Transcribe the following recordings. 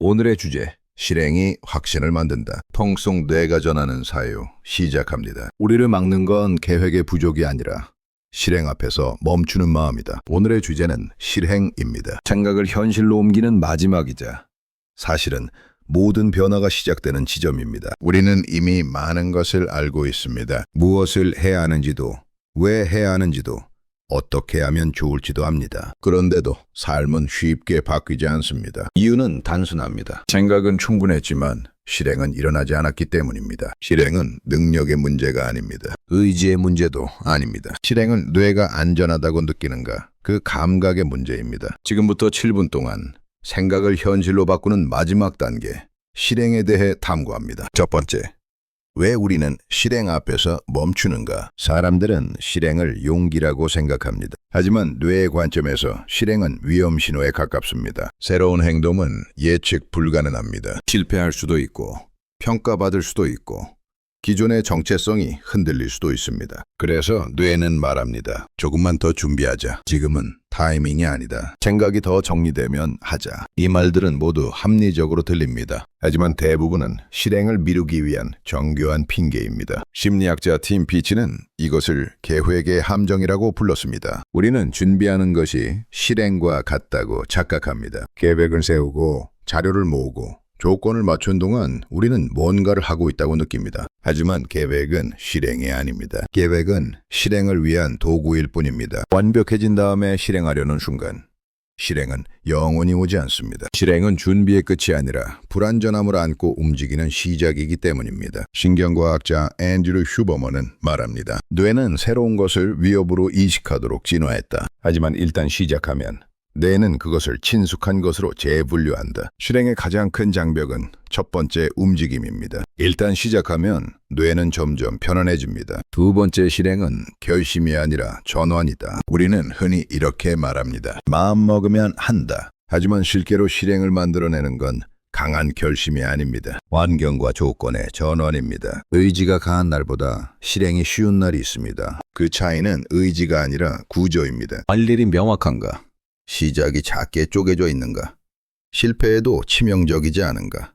오늘의 주제, 실행이 확신을 만든다. 통속 뇌가 전하는 사유, 시작합니다. 우리를 막는 건 계획의 부족이 아니라 실행 앞에서 멈추는 마음이다. 오늘의 주제는 실행입니다. 생각을 현실로 옮기는 마지막이자 사실은 모든 변화가 시작되는 지점입니다. 우리는 이미 많은 것을 알고 있습니다. 무엇을 해야 하는지도, 왜 해야 하는지도, 어떻게 하면 좋을지도 압니다. 그런데도 삶은 쉽게 바뀌지 않습니다. 이유는 단순합니다. 생각은 충분했지만 실행은 일어나지 않았기 때문입니다. 실행은 능력의 문제가 아닙니다. 의지의 문제도 아닙니다. 실행은 뇌가 안전하다고 느끼는가, 그 감각의 문제입니다. 지금부터 7분 동안 생각을 현실로 바꾸는 마지막 단계, 실행에 대해 탐구합니다. 첫 번째, 왜 우리는 실행 앞에서 멈추는가? 사람들은 실행을 용기라고 생각합니다. 하지만 뇌의 관점에서 실행은 위험 신호에 가깝습니다. 새로운 행동은 예측 불가능합니다. 실패할 수도 있고, 평가받을 수도 있고, 기존의 정체성이 흔들릴 수도 있습니다. 그래서 뇌는 말합니다. 조금만 더 준비하자. 지금은 타이밍이 아니다. 생각이 더 정리되면 하자. 이 말들은 모두 합리적으로 들립니다. 하지만 대부분은 실행을 미루기 위한 정교한 핑계입니다. 심리학자 팀 피치는 이것을 계획의 함정이라고 불렀습니다. 우리는 준비하는 것이 실행과 같다고 착각합니다. 계획을 세우고 자료를 모으고 조건을 맞춘 동안 우리는 뭔가를 하고 있다고 느낍니다. 하지만 계획은 실행이 아닙니다. 계획은 실행을 위한 도구일 뿐입니다. 완벽해진 다음에 실행하려는 순간, 실행은 영원히 오지 않습니다. 실행은 준비의 끝이 아니라 불완전함을 안고 움직이는 시작이기 때문입니다. 신경과학자 앤드류 슈버먼은 말합니다. 뇌는 새로운 것을 위협으로 인식하도록 진화했다. 하지만 일단 시작하면 뇌는 그것을 친숙한 것으로 재분류한다. 실행의 가장 큰 장벽은 첫 번째 움직임입니다. 일단 시작하면 뇌는 점점 편안해집니다. 두 번째 실행은 결심이 아니라 전환이다. 우리는 흔히 이렇게 말합니다. 마음 먹으면 한다. 하지만 실제로 실행을 만들어내는 건 강한 결심이 아닙니다. 환경과 조건의 전환입니다. 의지가 강한 날보다 실행이 쉬운 날이 있습니다. 그 차이는 의지가 아니라 구조입니다. 할 일이 명확한가? 시작이 작게 쪼개져 있는가? 실패해도 치명적이지 않은가?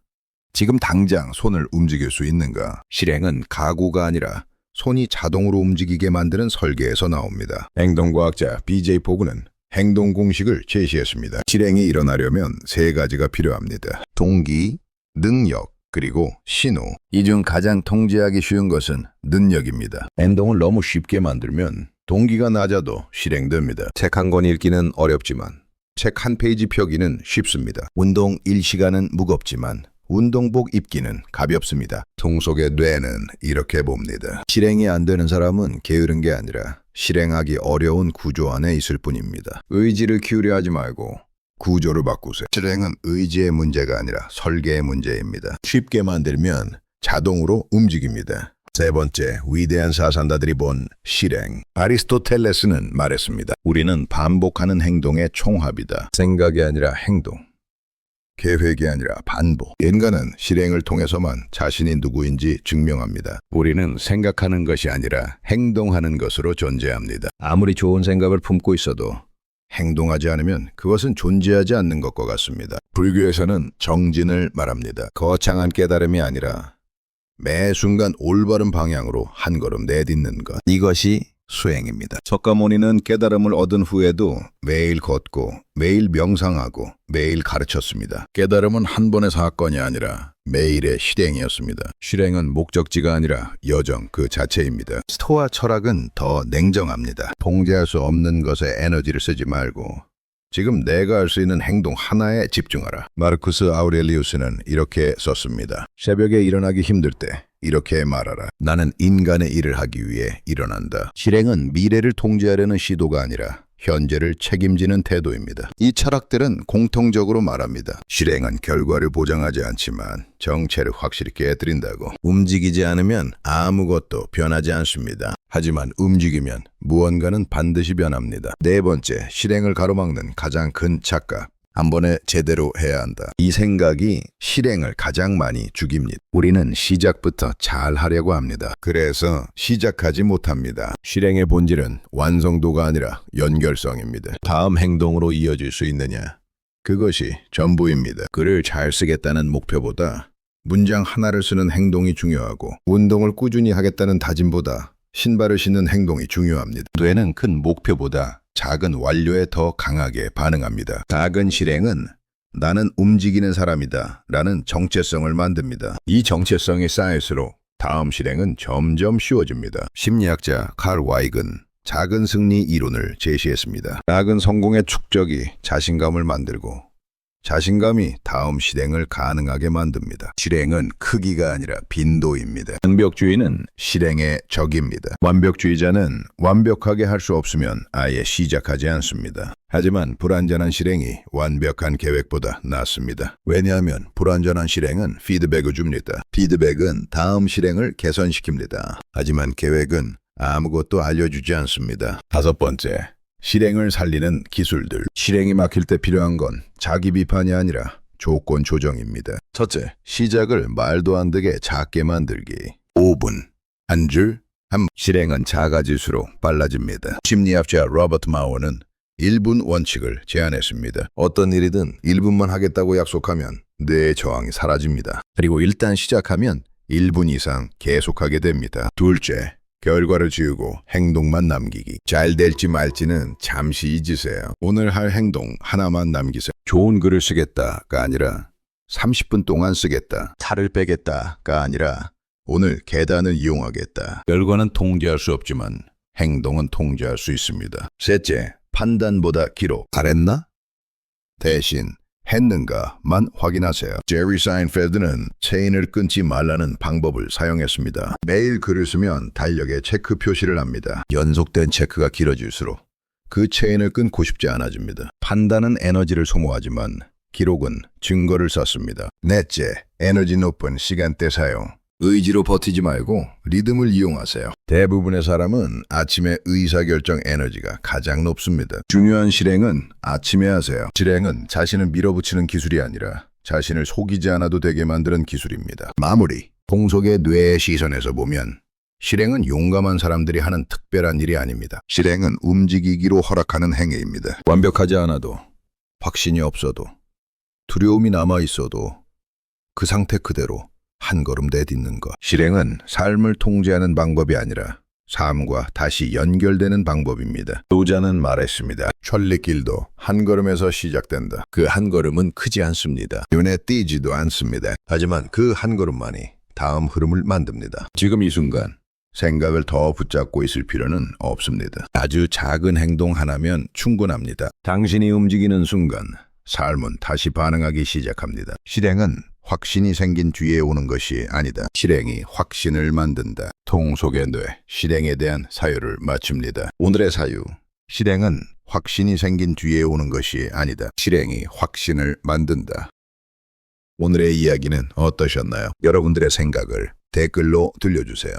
지금 당장 손을 움직일 수 있는가? 실행은 가구가 아니라 손이 자동으로 움직이게 만드는 설계에서 나옵니다. 행동과학자 BJ 포그는 행동 공식을 제시했습니다. 실행이 일어나려면 세 가지가 필요합니다. 동기, 능력, 그리고 신호. 이 중 가장 통제하기 쉬운 것은 능력입니다. 행동을 너무 쉽게 만들면 동기가 낮아도 실행됩니다. 책 한 권 읽기는 어렵지만 책 한 페이지 펴기는 쉽습니다. 운동 1시간은 무겁지만 운동복 입기는 가볍습니다. 통속의 뇌는 이렇게 봅니다. 실행이 안 되는 사람은 게으른 게 아니라 실행하기 어려운 구조 안에 있을 뿐입니다. 의지를 키우려 하지 말고 구조를 바꾸세요. 실행은 의지의 문제가 아니라 설계의 문제입니다. 쉽게 만들면 자동으로 움직입니다. 세 번째, 위대한 사상가들이 본 실행. 아리스토텔레스는 말했습니다. 우리는 반복하는 행동의 총합이다. 생각이 아니라 행동. 계획이 아니라 반복. 인간은 실행을 통해서만 자신이 누구인지 증명합니다. 우리는 생각하는 것이 아니라 행동하는 것으로 존재합니다. 아무리 좋은 생각을 품고 있어도 행동하지 않으면 그것은 존재하지 않는 것과 같습니다. 불교에서는 정진을 말합니다. 거창한 깨달음이 아니라 매 순간 올바른 방향으로 한 걸음 내딛는 것. 이것이 수행입니다. 석가모니는 깨달음을 얻은 후에도 매일 걷고 매일 명상하고 매일 가르쳤습니다. 깨달음은 한 번의 사건이 아니라 매일의 실행이었습니다. 실행은 목적지가 아니라 여정 그 자체입니다. 스토아 철학은 더 냉정합니다. 통제할 수 없는 것에 에너지를 쓰지 말고 지금 내가 할 수 있는 행동 하나에 집중하라. 마르쿠스 아우렐리우스는 이렇게 썼습니다. 새벽에 일어나기 힘들 때 이렇게 말하라. 나는 인간의 일을 하기 위해 일어난다. 실행은 미래를 통제하려는 시도가 아니라 현재를 책임지는 태도입니다. 이 철학들은 공통적으로 말합니다. 실행은 결과를 보장하지 않지만 정체를 확실히 깨뜨린다고. 움직이지 않으면 아무것도 변하지 않습니다. 하지만 움직이면 무언가는 반드시 변합니다. 네 번째, 실행을 가로막는 가장 큰 착각. 한 번에 제대로 해야 한다. 이 생각이 실행을 가장 많이 죽입니다. 우리는 시작부터 잘 하려고 합니다. 그래서 시작하지 못합니다. 실행의 본질은 완성도가 아니라 연결성입니다. 다음 행동으로 이어질 수 있느냐? 그것이 전부입니다. 글을 잘 쓰겠다는 목표보다 문장 하나를 쓰는 행동이 중요하고 운동을 꾸준히 하겠다는 다짐보다 신발을 신는 행동이 중요합니다. 뇌는 큰 목표보다 작은 완료에 더 강하게 반응합니다. 작은 실행은 나는 움직이는 사람이다 라는 정체성을 만듭니다. 이 정체성이 쌓일수록 다음 실행은 점점 쉬워집니다. 심리학자 칼 와이근 작은 승리 이론을 제시했습니다. 작은 성공의 축적이 자신감을 만들고 자신감이 다음 실행을 가능하게 만듭니다. 실행은 크기가 아니라 빈도입니다. 완벽주의는 실행의 적입니다. 완벽주의자는 완벽하게 할 수 없으면 아예 시작하지 않습니다. 하지만 불완전한 실행이 완벽한 계획보다 낫습니다. 왜냐하면 불완전한 실행은 피드백을 줍니다. 피드백은 다음 실행을 개선시킵니다. 하지만 계획은 아무것도 알려주지 않습니다. 5번째, 실행을 살리는 기술들. 실행이 막힐 때 필요한 건 자기 비판이 아니라 조건 조정입니다. 첫째, 시작을 말도 안 되게 작게 만들기. 5분, 한 줄, 실행은 작아질수록 빨라집니다. 심리학자 로버트 마워는 1분 원칙을 제안했습니다. 어떤 일이든 1분만 하겠다고 약속하면 뇌의 저항이 사라집니다. 그리고 일단 시작하면 1분 이상 계속하게 됩니다. 둘째, 결과를 지우고 행동만 남기기. 잘 될지 말지는 잠시 잊으세요. 오늘 할 행동 하나만 남기세요. 좋은 글을 쓰겠다가 아니라 30분 동안 쓰겠다. 살을 빼겠다가 아니라 오늘 계단을 이용하겠다. 결과는 통제할 수 없지만 행동은 통제할 수 있습니다. 셋째, 판단보다 기록. 잘했나? 대신 했는가만 확인하세요. 제리 사인펠드는 체인을 끊지 말라는 방법을 사용했습니다. 매일 글을 쓰면 달력에 체크 표시를 합니다. 연속된 체크가 길어질수록 그 체인을 끊고 싶지 않아집니다. 판단은 에너지를 소모하지만 기록은 증거를 쌓습니다. 넷째, 에너지 높은 시간대 사용. 의지로 버티지 말고 리듬을 이용하세요. 대부분의 사람은 아침에 의사결정 에너지가 가장 높습니다. 중요한 실행은 아침에 하세요. 실행은 자신을 밀어붙이는 기술이 아니라 자신을 속이지 않아도 되게 만드는 기술입니다. 마무리. 동속의 뇌의 시선에서 보면 실행은 용감한 사람들이 하는 특별한 일이 아닙니다. 실행은 움직이기로 허락하는 행위입니다. 완벽하지 않아도, 확신이 없어도, 두려움이 남아있어도 그 상태 그대로 한 걸음 내딛는 것. 실행은 삶을 통제하는 방법이 아니라 삶과 다시 연결되는 방법입니다. 노자는 말했습니다. 천리길도 한 걸음에서 시작된다. 그 한 걸음은 크지 않습니다. 눈에 띄지도 않습니다. 하지만 그 한 걸음만이 다음 흐름을 만듭니다. 지금 이 순간 생각을 더 붙잡고 있을 필요는 없습니다. 아주 작은 행동 하나면 충분합니다. 당신이 움직이는 순간 삶은 다시 반응하기 시작합니다. 실행은 확신이 생긴 뒤에 오는 것이 아니다. 실행이 확신을 만든다. 통속의 뇌, 실행에 대한 사유를 마칩니다. 오늘의 사유, 실행은 확신이 생긴 뒤에 오는 것이 아니다. 실행이 확신을 만든다. 오늘의 이야기는 어떠셨나요? 여러분들의 생각을 댓글로 들려주세요.